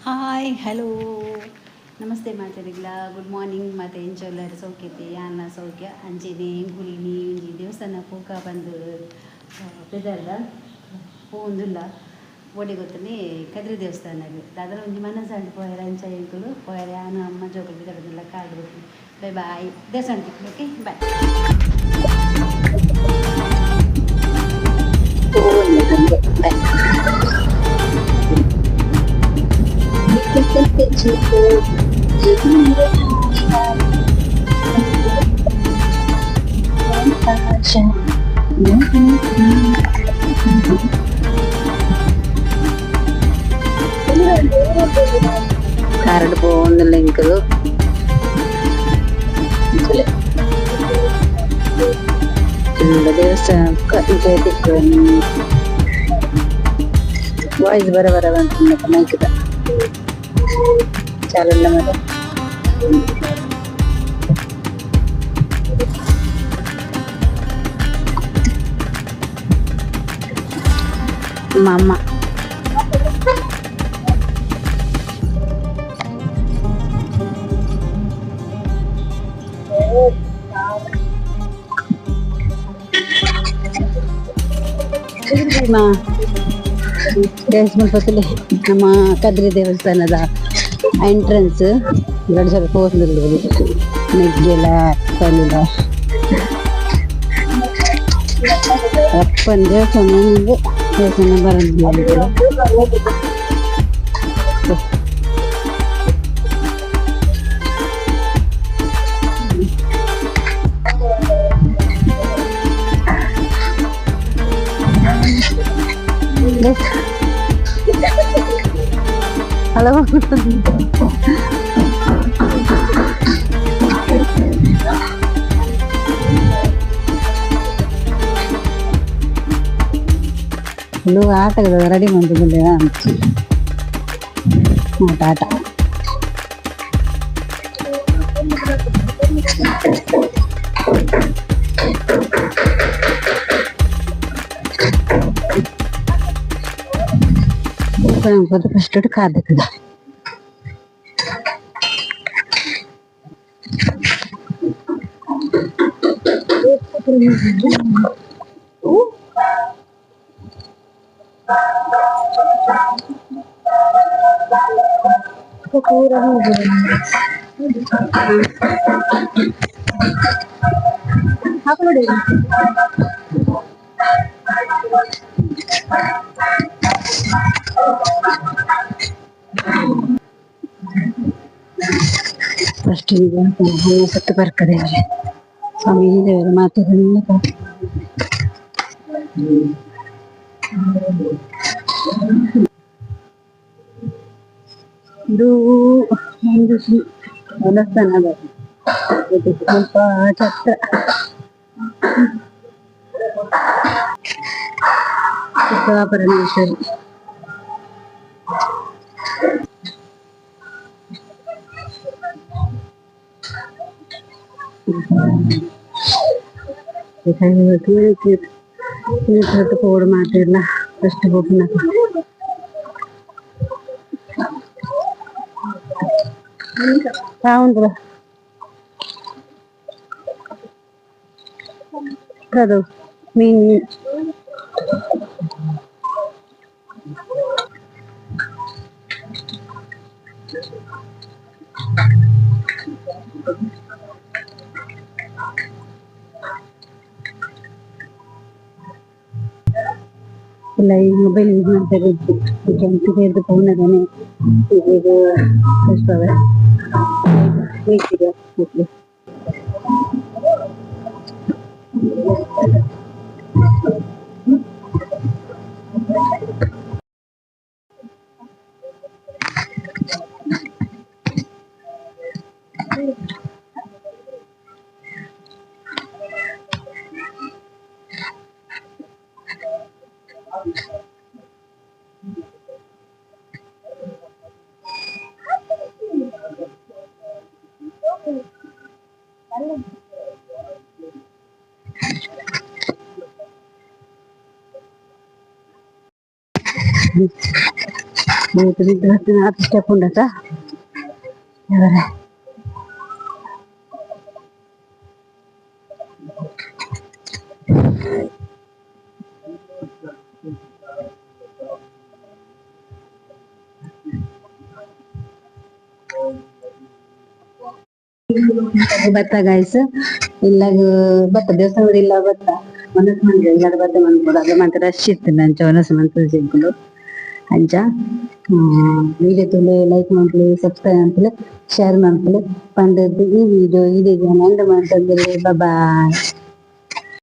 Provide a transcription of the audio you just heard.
Hi hello ನಮಸ್ತೆ ಮಾತಾಡಿಗ್ಲ good morning ಮತ್ತು ಎಂಚೊಲ್ಲರು ಸೌಖ್ಯತೆ ಯಾನ ಸೌಖ್ಯ ಅಂಚೆನೆ ಗುಳಿನಿ ಒಂಜಿ ದೇವಸ್ಥಾನ ಪೂಕ ಬಂದು ಬೆದರ್ದ ಪೋಂದುಲ್ಲ ಬೋಡಿ ಗೊತ್ತನೆ ಕದ್ರಿ ದೇವಸ್ಥಾನಗ್ ದಾದರ ಒಂಜಿ ಮನಸ್ಸಂಡು ಪೋಯರ ಅಂಚ ಎಂಕುಲು ಪೋಯರ ಯಾನು ಅಮ್ಮ ಜೋಕುಲು ಬಿದರದೆಲ್ಲ ಕಾಡು ಗೊತ್ತಿ ಬೈ ಬಾಯ್ ದೇವಸ್ಥಾನಕ್ಕೆ ಓಕೆ ಬಾಯ್. കരട് പോകുന്നില്ല എനിക്കത് ದೇವಸ್ಥಾನ ವಾಯ್ಸ್ ಬರ ಬರ ಬಂತು ಮೈಕ್ದ ಚಾಲಲ್ಲ ಮರ ಅಮ್ಮ ದೇವಸ್ಥಾನದಲ್ಲಿ ನಮ್ಮ ಕದ್ರಿ ದೇವಸ್ಥಾನದ ಎಂಟ್ರೆನ್ಸ್ ಎರಡು ಸ್ವಲ್ಪ ಹೋಗ್ತಿರ್ಬೋದು ನೆಗ್ಗೆಲ್ಲ ಕಲಿಲ್ಲ ಅಪ್ಪನ ದೇವಸ್ಥಾನ ಬರೋದು ಹಲೋ ಇದು ಆಟದ ರೆಡಿ ಮಾಡಿದ್ದಿಲ್ಲ ಆಟ ಫಸ್ಟ್ ಕಾದಕ್ಕದ ಹಾಕೊಳ್ಳಿ ಫಸ್ಟ್ ಈಗ ಸತ್ತು ಬರ್ಕದೆ ಸ್ವಾಮಿ ದೇವರ ಮಾತುಗಳನ್ನ ಇದು ಒಂದು ದೇವಸ್ಥಾನ ಸ್ವಲ್ಪ ಛತ್ರ ಪರಮೇಶ್ವರಿ ಪೌಡ್ ಮಾಡ್ತಿರ್ಲ ಫಸ್ಟ್ ಹೋಗ್ನ ಕಾವುಂದ್ರ ಅದು ಮೀನ್ ಇಲ್ಲ ಈ ಮೊಬೈಲ್ ಯೂಸ್ ಮಾಡ್ತಾ ಇದ್ದು ಕೆಂಪಿಗೆ ಫೋನದಾನೆ ಇದು ಬೇಕಿದೆ itu step udah ta ya ಭತ್ತ ಗಾಯ್ಸ್ ಇಲ್ಲಾಗ ಭತ್ತ ದೇವಸ್ಥಾನದ ಇಲ್ಲ ಭತ್ತ ಮನಸ್ ಮಂದಿ ಇಲ್ಲಾದ ಭತ್ತ ಮನ್ಕೊಡು ಅದು ಮಾತ್ರ ರಶ್ ಇರ್ತೀನಿ ಅಂಚ ಮನಸ್ಸು ಮಂತ್ ಸಿಗ್ಗಳು ಅಂಚ ವಿಡಿಯೋ ತುಲೆ ಲೈಕ್ ಮಾಡ್ಲಿ ಸಬ್ಸ್ಕ್ರೈಬ್ ಮಾಡ್ಲಿ ಶೇರ್ ಮಾಡ್ಲಿ ಪಂಡದ್ದು ಈ ವಿಡಿಯೋ ಇದೆ ಎಂಡ್ ಮಾಡ್ತಂದ್ರೆ ಬಾಯ್.